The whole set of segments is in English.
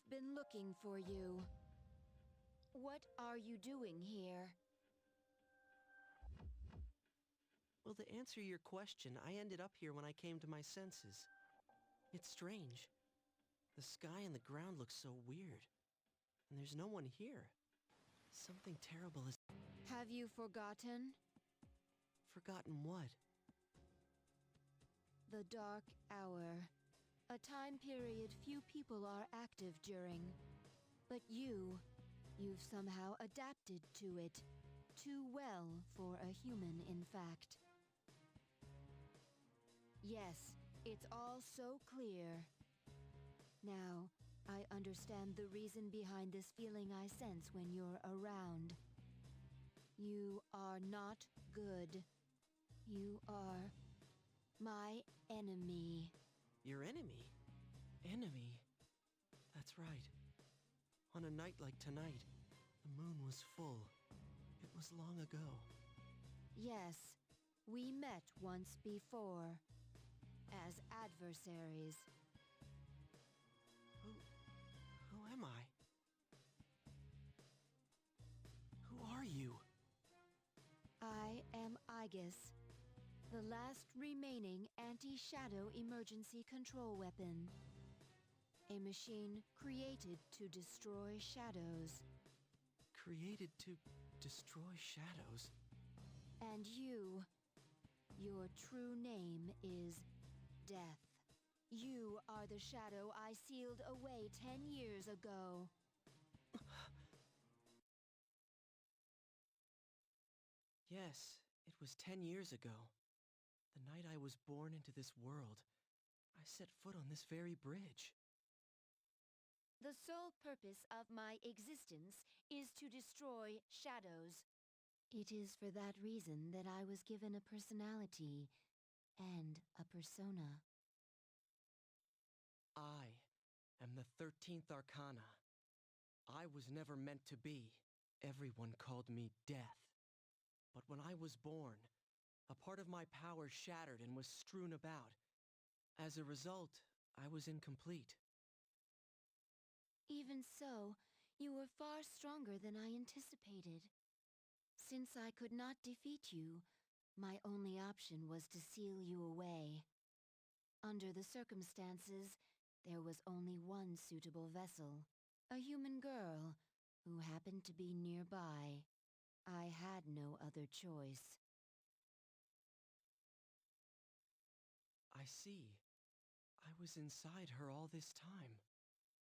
been looking for you. What are you doing here? Well, to answer your question, I ended up here when I came to my senses. It's strange. The sky and the ground look so weird. And there's no one here. Something terrible has... Have you forgotten? Forgotten what? The Dark Hour. A time period few people are active during. But you've somehow adapted to it. Too well for a human, in fact. Yes, it's all so clear. Now, I understand the reason behind this feeling I sense when you're around. You are not good. You are my enemy. Your enemy? Enemy? That's right. On a night like tonight, the moon was full. It was long ago. Yes, we met once before. As adversaries. Who am I? Who are you? I am Aegis, the last remaining anti-shadow emergency control weapon. A machine created to destroy shadows. Created to destroy shadows? And you, your true name is Death. You are the shadow I sealed away 10 years ago. Yes, it was 10 years ago. The night I was born into this world. I set foot on this very bridge. The sole purpose of my existence is to destroy shadows. It is for that reason that I was given a personality and a persona. I am the 13th Arcana. I was never meant to be. Everyone called me Death. But when I was born, a part of my power shattered and was strewn about. As a result, I was incomplete. Even so, you were far stronger than I anticipated. Since I could not defeat you, my only option was to seal you away. Under the circumstances, there was only one suitable vessel, a human girl who happened to be nearby. I had no other choice. I see. I was inside her all this time,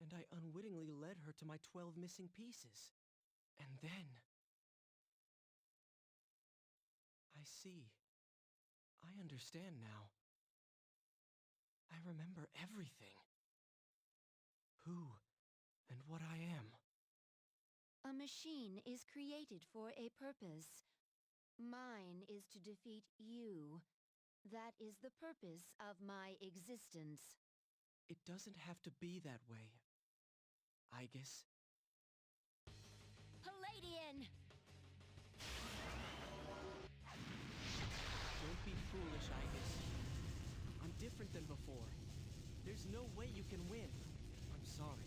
and I unwittingly led her to my 12 missing pieces. And then... I see. I understand now. I remember everything. Who and what I am. A machine is created for a purpose. Mine is to defeat you. That is the purpose of my existence. It doesn't have to be that way, Aegis. Palladian! Don't be foolish, Aegis. I'm different than before. There's no way you can win. I'm sorry.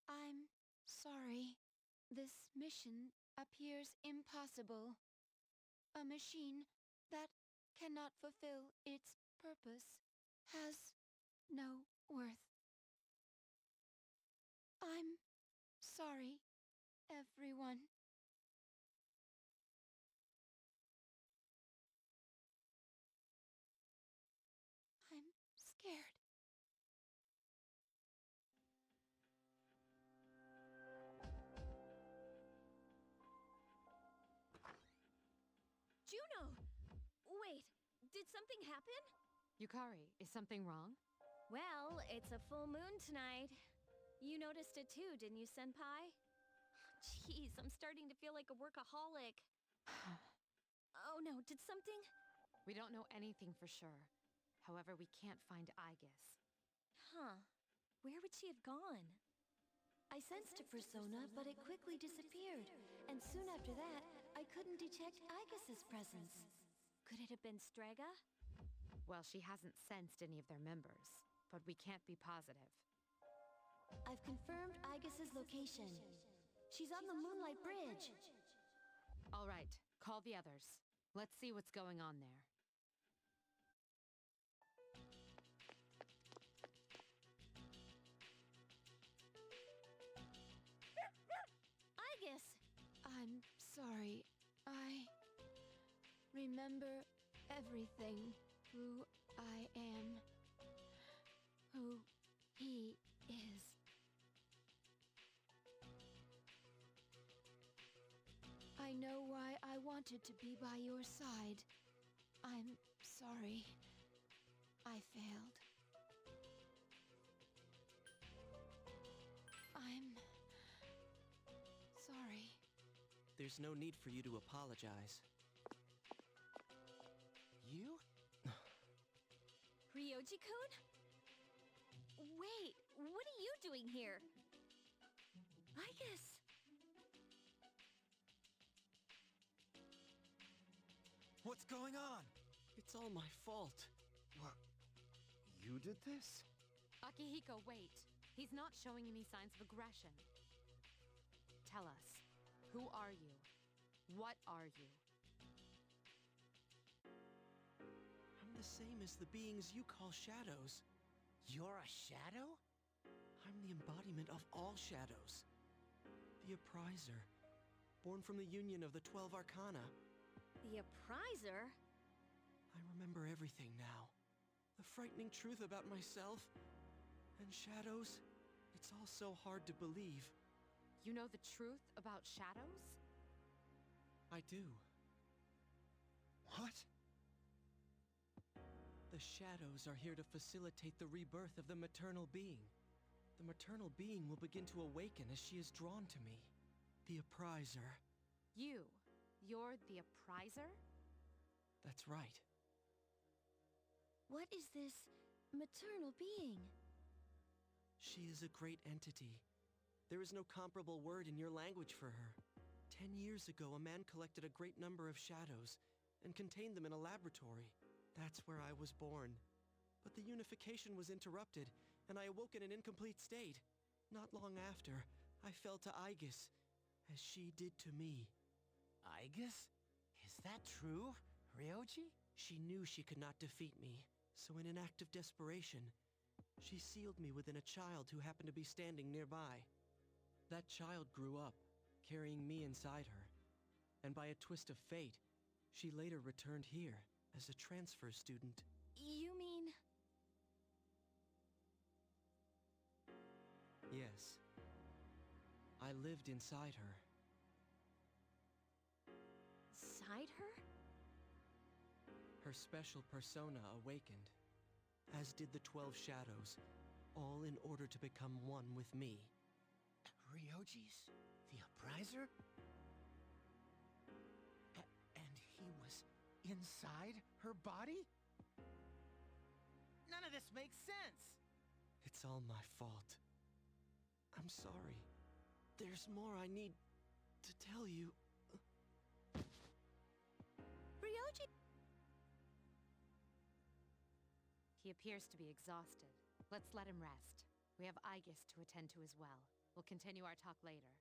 I'm sorry. This mission appears impossible. A machine that cannot fulfill its purpose has no worth. I'm sorry, everyone. I'm scared. Juno! Wait, did something happen? Yukari, is something wrong? Well, it's a full moon tonight. You noticed it too, didn't you, Senpai? Jeez, I'm starting to feel like a workaholic. Oh no, did something? We don't know anything for sure. However, we can't find Aegis. Huh. Where would she have gone? I sensed a persona, but it quickly disappeared. And soon after that, I couldn't detect Aigus's presence. Could it have been Strega? Well, she hasn't sensed any of their members, but we can't be positive. I've confirmed Aigus's location. She's on the Moonlight Bridge. All right, call the others. Let's see what's going on there. Aigus! I'm sorry. I remember everything. Who I am. Who he is. I know why I wanted to be by your side. I'm sorry. I failed. I'm sorry. There's no need for you to apologize. You? Ryoji-kun? Wait, what are you doing here? Aigus! What's going on? It's all my fault. What? You did this? Akihiko, wait. He's not showing any signs of aggression. Tell us, who are you? What are you? I'm the same as the beings you call shadows. You're a shadow? I'm the embodiment of all shadows. The Appriser, born from the union of the 12 Arcana. The Appriser? I remember everything now. The frightening truth about myself. And shadows, it's all so hard to believe. You know the truth about shadows? I do. What? The shadows are here to facilitate the rebirth of the maternal being. The maternal being will begin to awaken as she is drawn to me. The Appriser. You're the Appriser? That's right. What is this maternal being? She is a great entity. There is no comparable word in your language for her. 10 years ago, a man collected a great number of shadows and contained them in a laboratory. That's where I was born. But the unification was interrupted, and I awoke in an incomplete state. Not long after, I fell to Aigis, as she did to me. Aigus? Is that true, Ryoji? She knew she could not defeat me, so in an act of desperation, she sealed me within a child who happened to be standing nearby. That child grew up, carrying me inside her, and by a twist of fate, she later returned here as a transfer student. You mean... Yes. I lived inside her. Side her? Her special persona awakened, as did the 12 shadows, all in order to become one with me. Ryoji's the Appriser? And he was inside her body? None of this makes sense! It's all my fault. I'm sorry. There's more I need to tell you. Ryoji! He appears to be exhausted. Let's let him rest. We have Aigis to attend to as well. We'll continue our talk later.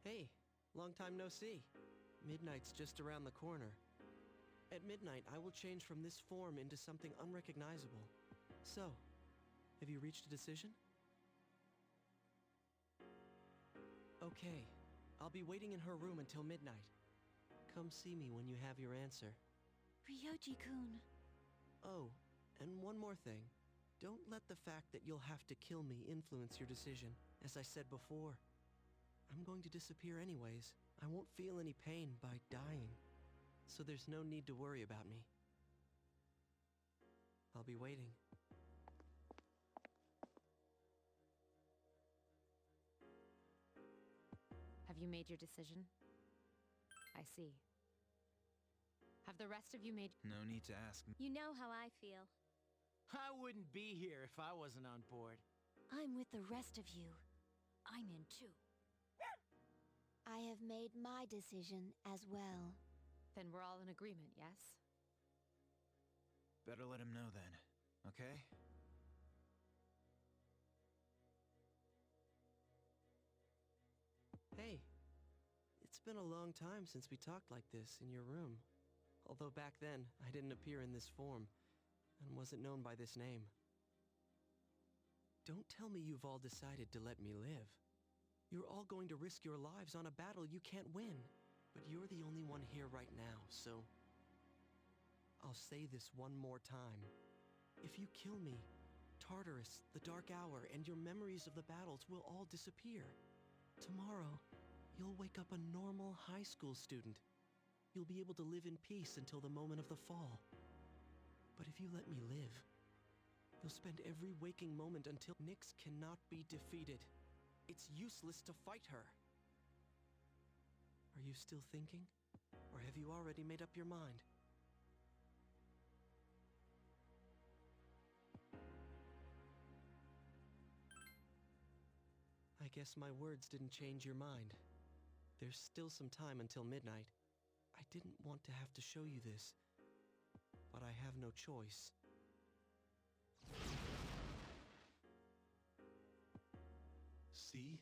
Hey, long time no see. Midnight's just around the corner. At midnight, I will change from this form into something unrecognizable. So, have you reached a decision? Okay, I'll be waiting in her room until midnight. Come see me when you have your answer. Ryoji-kun. Oh, and one more thing. Don't let the fact that you'll have to kill me influence your decision, as I said before. I'm going to disappear anyways. I won't feel any pain by dying, so there's no need to worry about me. I'll be waiting. Have you made your decision? I see. Have the rest of you made... No need to ask. You know how I feel. I wouldn't be here if I wasn't on board. I'm with the rest of you. I'm in too. I have made my decision as well. Then we're all in agreement, yes? Better let him know then, okay? Hey, it's been a long time since we talked like this in your room. Although back then, I didn't appear in this form, and wasn't known by this name. Don't tell me you've all decided to let me live. You're all going to risk your lives on a battle you can't win. But you're the only one here right now, so... I'll say this one more time. If you kill me, Tartarus, the Dark Hour, and your memories of the battles will all disappear. Tomorrow, you'll wake up a normal high school student. You'll be able to live in peace until the moment of the fall. But if you let me live, you'll spend every waking moment until Nyx cannot be defeated. It's useless to fight her. Are you still thinking? Or have you already made up your mind? I guess my words didn't change your mind. There's still some time until midnight. I didn't want to have to show you this, but I have no choice. See?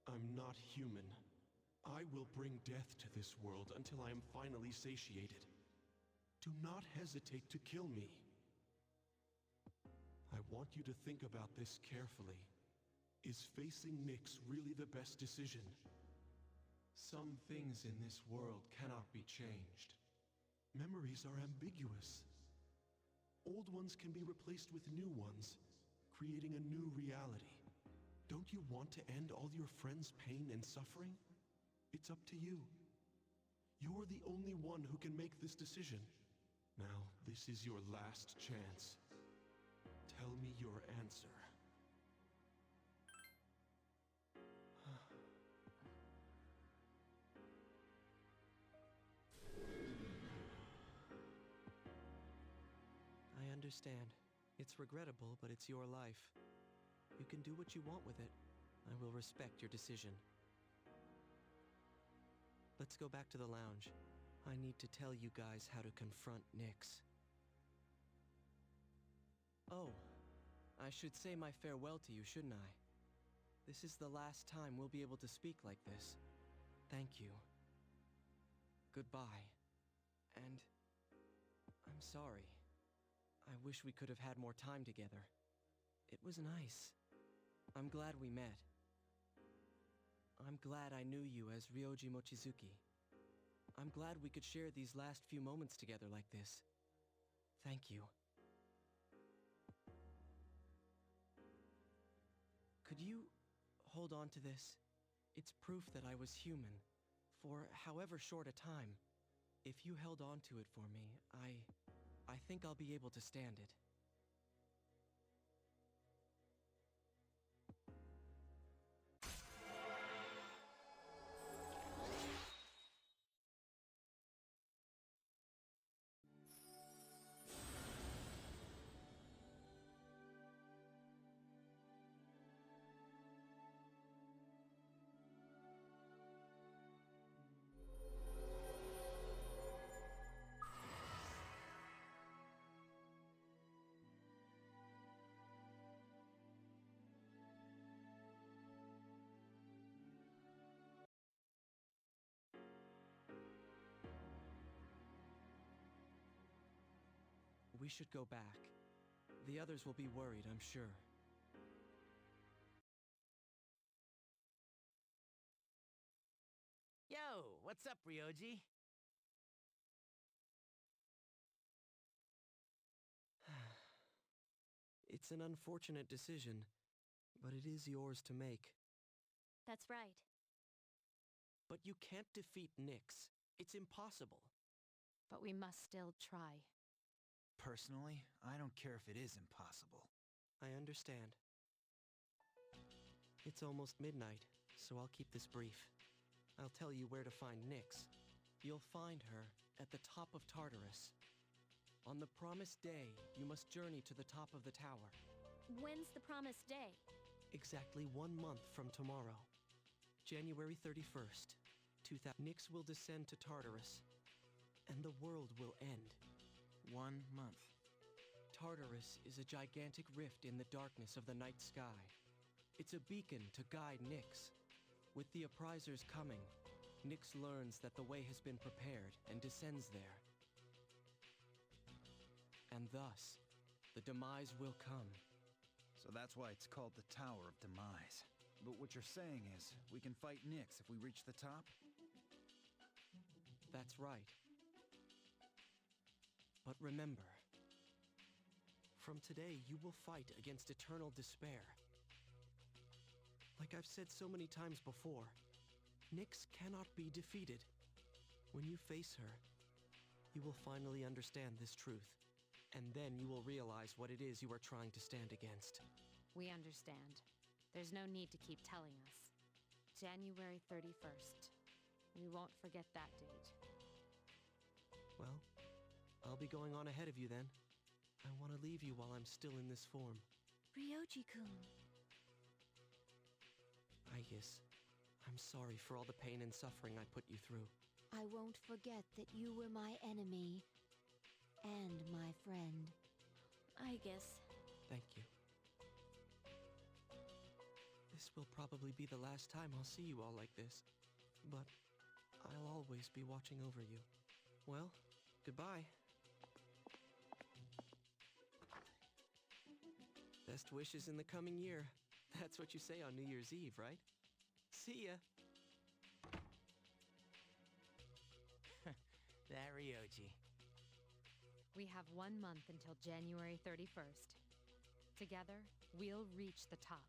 I'm not human. I will bring death to this world until I am finally satiated. Do not hesitate to kill me. I want you to think about this carefully. Is facing Nyx really the best decision? Some things in this world cannot be changed. Memories are ambiguous. Old ones can be replaced with new ones, creating a new reality. Don't you want to end all your friends' pain and suffering? It's up to you. You're the only one who can make this decision. Now, this is your last chance. Tell me your answer. I understand. It's regrettable, but it's your life. You can do what you want with it. I will respect your decision. Let's go back to the lounge. I need to tell you guys how to confront Nyx. Oh, I should say my farewell to you, shouldn't I? This is the last time we'll be able to speak like this. Thank you. Goodbye. And... I'm sorry. I wish we could have had more time together. It was nice. I'm glad we met. I'm glad I knew you as Ryoji Mochizuki. I'm glad we could share these last few moments together like this. Thank you. Could you hold on to this? It's proof that I was human, for however short a time. If you held on to it for me, I think I'll be able to stand it. We should go back. The others will be worried, I'm sure. Yo, what's up, Ryoji? It's an unfortunate decision, but it is yours to make. That's right. But you can't defeat Nyx. It's impossible. But we must still try. Personally, I don't care if it is impossible. I understand. It's almost midnight, so I'll keep this brief. I'll tell you where to find Nyx. You'll find her at the top of Tartarus. On the promised day, you must journey to the top of the tower. When's the promised day? Exactly 1 month from tomorrow. January 31st, 2000. Nyx will descend to Tartarus, and the world will end. 1 month. Tartarus is a gigantic rift in the darkness of the night sky. It's a beacon to guide Nyx. With the apprisers coming, Nyx learns that the way has been prepared and descends there. And thus, the demise will come. So that's why it's called the Tower of Demise. But what you're saying is, we can fight Nyx if we reach the top? That's right. But remember, from today you will fight against eternal despair. Like I've said so many times before, Nyx cannot be defeated. When you face her, you will finally understand this truth. And then you will realize what it is you are trying to stand against. We understand. There's no need to keep telling us. January 31st. We won't forget that date. Well, I'll be going on ahead of you then. I want to leave you while I'm still in this form. Ryoji-kun. Aegis, I'm sorry for all the pain and suffering I put you through. I won't forget that you were my enemy and my friend. I guess. Thank you. This will probably be the last time I'll see you all like this, but I'll always be watching over you. Well, goodbye. Best wishes in the coming year. That's what you say on New Year's Eve, right? See ya! That Ryoji. We have 1 month until January 31st. Together, we'll reach the top.